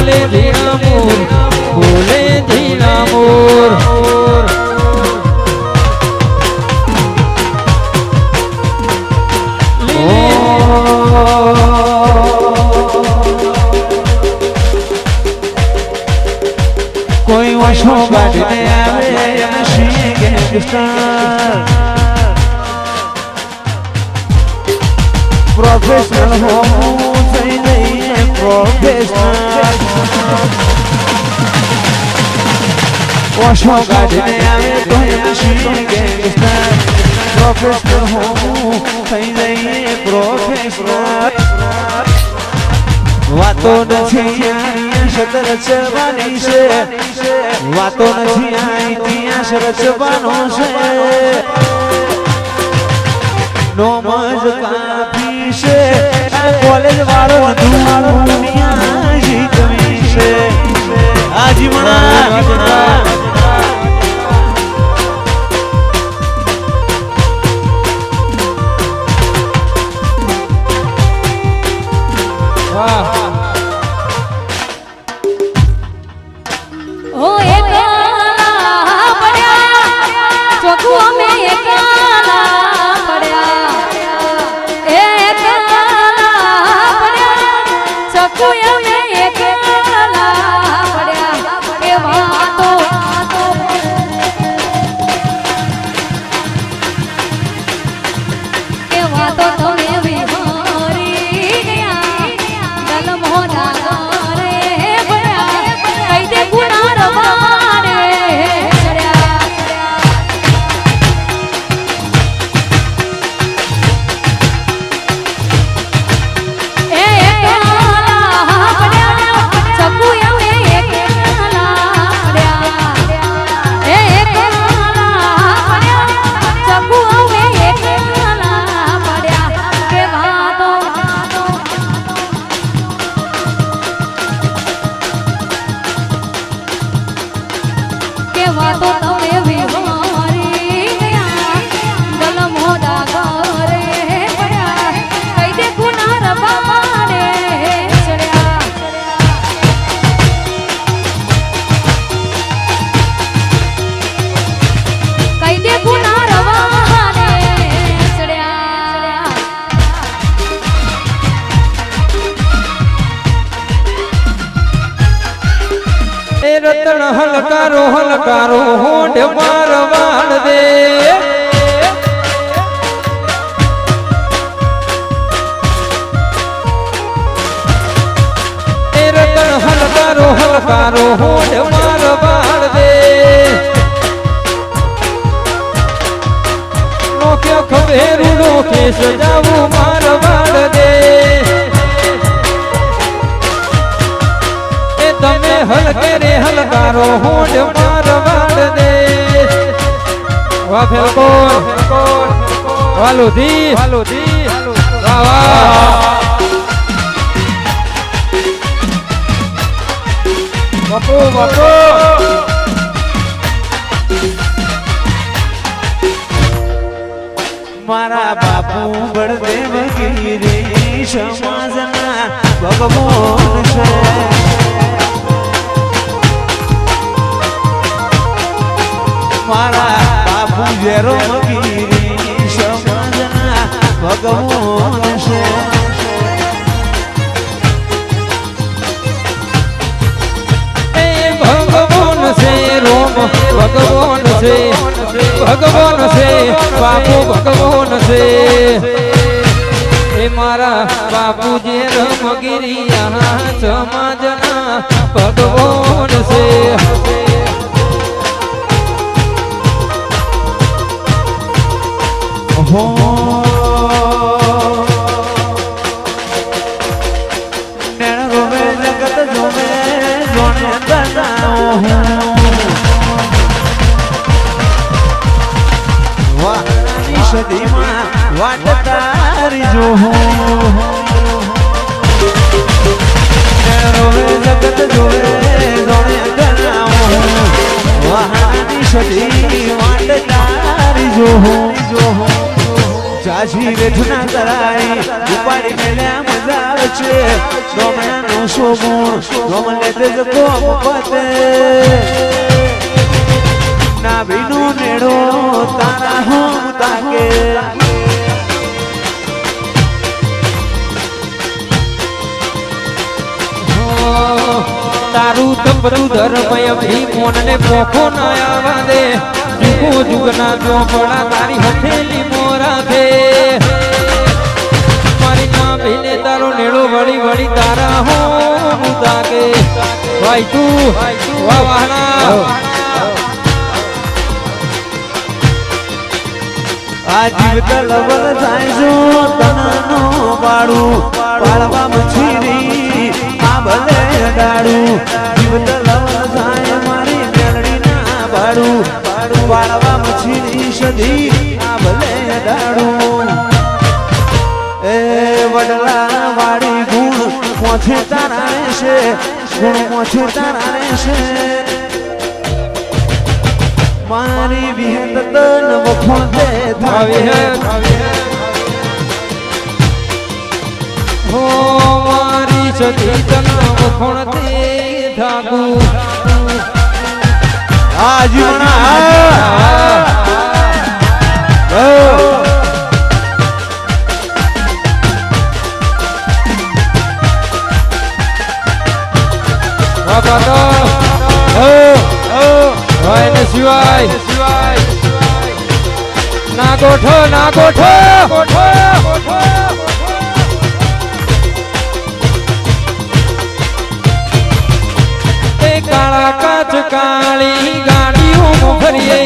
બોલે ધીણા મોર બોલે ધીણા મોર કોઈ વર્ષો કાઢીને આવે એમસી ગેંગસ્ટર પ્રોફેશનલ હોવું થઈ જઈએ પ્રોફેશનલ વર્ષો કાઢીને આવે તો એમસી ગેંગસ્ટર પ્રોફેશનલ હોવું થઈ જઈએ પ્રોફેશનલ વાતો નથી સદર ચરવાની છે વાતો નથી ઇતિહાસ રચવાનો છે નોમજ કાફી છે આ કોલેજ વાળો દુનિયા જીતવી છે આજીવણા રતન હલકારો હલકારો હોંડ માર વાળ દે રતન હલકારો હલકારો હોંડ માર વાળ દે નોખ્યો ખબેરું નોખે સજાવું માર વાળ દે તમે હલકે રે હલકારો હોંડ માર વાળ દે વાહ ફેલકોર વાલુધી વાહ વાહ બાપુ બાપુ મારા બાપુ બળદેવ ગીરી સમાજના ભગવાન છે મારા બાપુ જેરો મગીરી સમાજના ભગવાન છે એ ભગવાન છે રોમ ભગવાન છે ભગવાન છે બાપુ ભગવાન છે એ મારા બાપુ જેરો મગીરી સમાજના ભગવાન છે નैन रोवे जगत जोवे जोने दनाओ वानी सदी मां वाट तारी जो नैन रोवे जगत जोवे जोने दनाओ કાશી રેઠના તરાઈ ઉપાડી મેલ્યા મજા આવે છે ડોમણાનો શોભુણ ડોમલે તેજ કોમ પતે નાભીનો નેડો તારા હોમ તાકે તારું તપરું ધર્મય ભીમોનને પોખો ના આવવા દે જુગો જુગના ચોપડા તારી હથેલી મોરા દે મારી ના ભીને તારો નેડો વળી વળી તારા હો મુદાકે ભાઈ તું વાહ વાહના આ જીવત લવલ જાય જો તનનો પાડું પાડવા મછીરી આ ભલે ડાડું જીવત લવલ જાય મારી મેળડી ના પાડું પાડવા મછીરી સધી આ ભલે ડાડું એ વડલા વાડી ગુણ મોછે તારા રહેશે ગુણ મોછે તારા રહેશે મારી વિહત તન વખો દે ભાવી હે હો મારી સતી તન વખોણ તે ધાગુ આ જીવણા બાબા તો ભાઈ ને સિવાય ના ગોઠો એ કાળા કાચ કાળી ગાડીઓ ફરીએ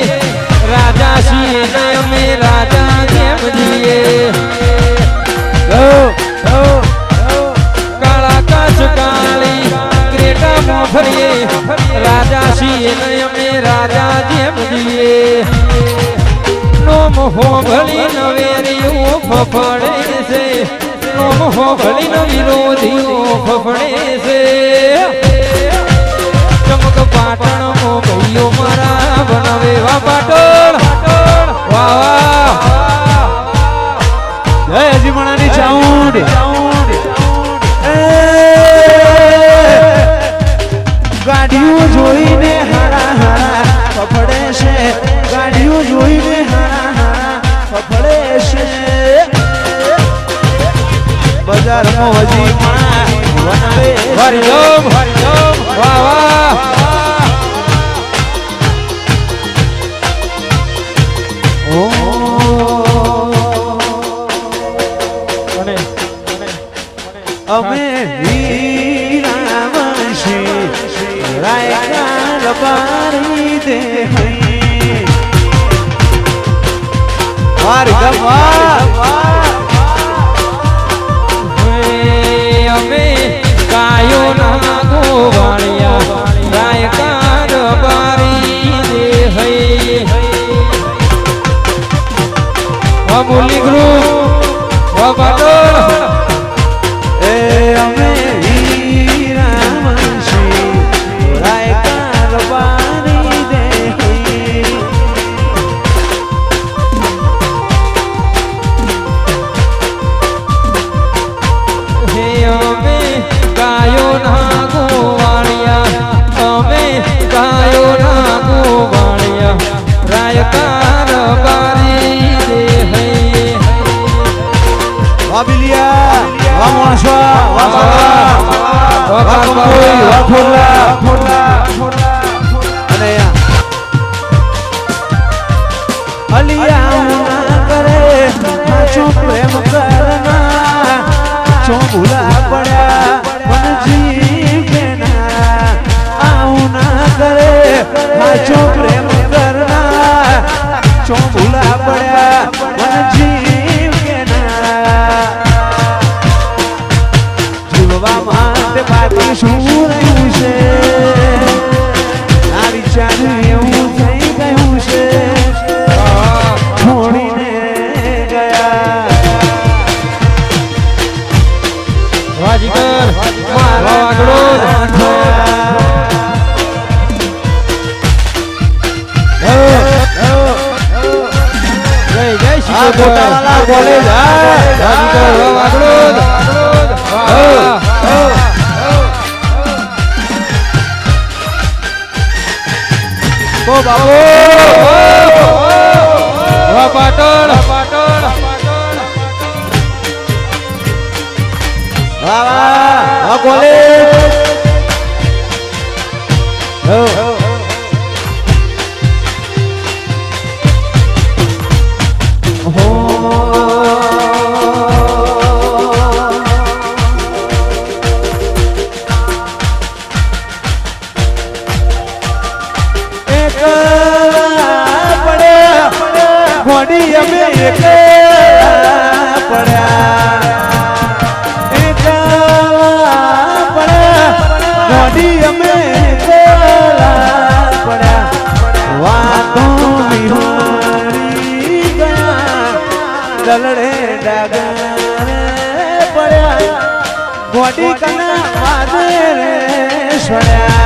રાજા છીએ ને અમે રાજા જેમ જીએ કાળા કાચ કાળી ક્રેટામાં ફરીએ રાજા છીએ ને અમે રાજા જેમ જીએ નોમ હો ભળી નવેરીઓ ફફડે છે નોમ હો ભળી ન વિરોધીઓ ફફડે છે ચમક પાટણ મો ભાઈઓ મારા બનાવે વા પાટણ વાહ વાહ જય જીવણાની ચાઉંડ ગાડીઓ જોઈને હારા હારા ફફડે છે ગાડીઓ જોઈને હારા હારા ફફડે છે બજારમાં હજી માં વનવે હરિઓમ વાહ વાહ ઓ અમે વીરાવશી રાયકાલ પારી દે વાર ગવા અમે ગાયો ના ગોવાળિયા રાયકાર બારી દે હૈ અમૂલી ગ્રુપ બાબા એ અમે વીરાવશી રાયકાલ પારી દે હે અમે ગાયો ના ગોવાળિયા અમે ગાયો ના ગોવાળિયા રાયકાર બારી દે હૈ વાબિલિયા વા મોણસવા વા બાવા વા કંબોઈ વા ફોરલા અને અલિયા ના કરે સાચો પ્રેમ કરના ચો ભૂલા પડ્યા મન જીવ કેના આવું ના કરે સાચો પ્રેમ કરના ચો ભૂલા પડ્યા મન જીવ કેના જીવ ઓ બાબો વાહ પાટણ વાહ વાહ કોલેજ ઘોડી અમે એકલા પડ્યા ઘોડી અમે એકલા પડ્યા વાતો વિહારી ગયા દલડે ડાગરે પડ્યા ઘોડી કના વાદે રે છોડ્યા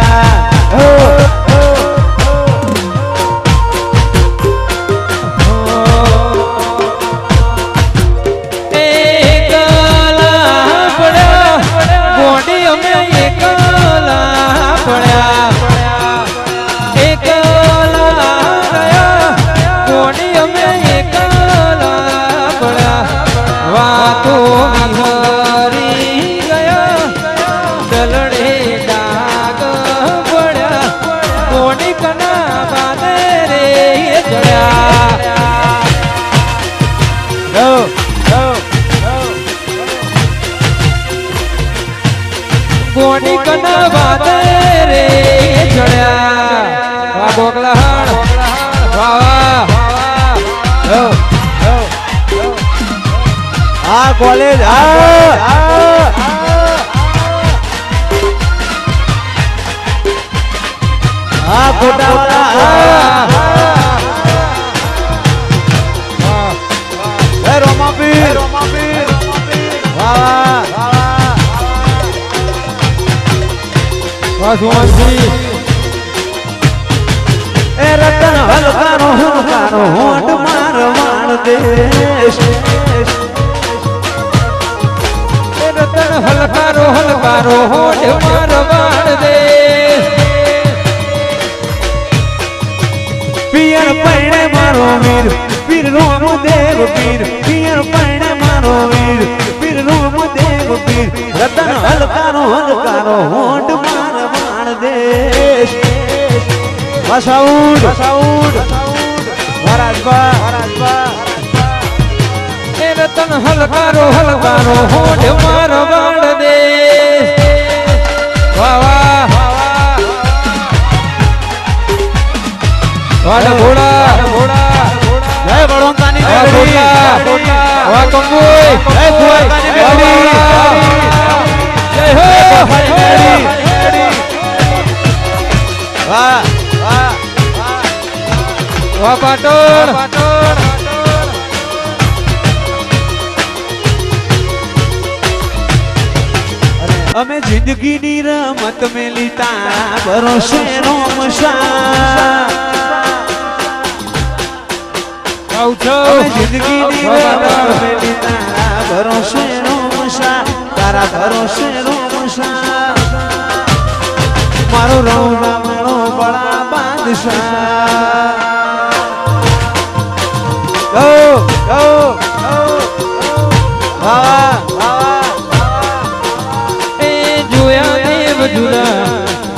ગોડી કના વાદે રે ચડ્યા વાહ ગોગલાહણ વાહ આ કોલેજ આ કોટાવાળા રોમાપીર વાહ સુમનસિંહ એ રતન હલકારો હોંડ માર માણ દેશ એ રતન હલકારો હોંડ માર વાણ દે પિયર પૈણે મારો વીર પીર રોમદેવ પીર પિયર પૈણે મારો વીર પીર રોમદેવ પીર રતન હલકારો હોંડ માર માણ દેશ વસાઉડ વરાજબા એ રતન હલકારો હોંડ માર વાણ દે વાહ વાહ વાહ ઘોડા જય બળવંતાની મેલડી વાહ કંબોઈ જય દ્વારકાની મેલડી જય હો વાહ વાહ પાટણ અમે જિંદગીની રમત મેલી તારા ભરોસે રોમશા અમે જિંદગીની રમત મેલી તારા ભરોસે રોમશા તારા ભરોસે રોમશા મારો રૌના મારો બડા બાદશાહ go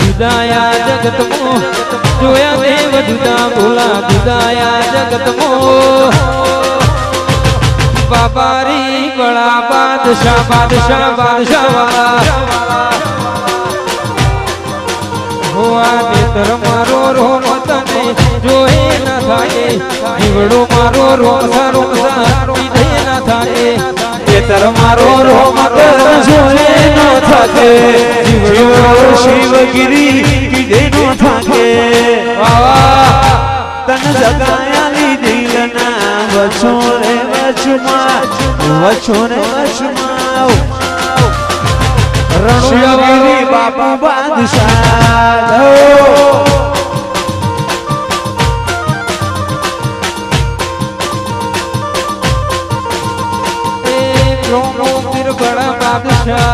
જુદાયા જગત મો જોયા દેવ જુદા બોલા જુદાયા જગત મો બાબારી બળા બાદશાહ વાળા હોવા નેત્ર મારો રોમ તને જોઈ ન થાય જીવડો મારો રોમ પીધે ન થાય નેત્ર મારો રોમ જોઈ ન થાકે જીવડો શિવગીરી કીધે ન થાકે તન જગાયાલી દિલના વચો રે વચમાં રણુગીરી બાપા બાદશાહ બડા બાદશાહ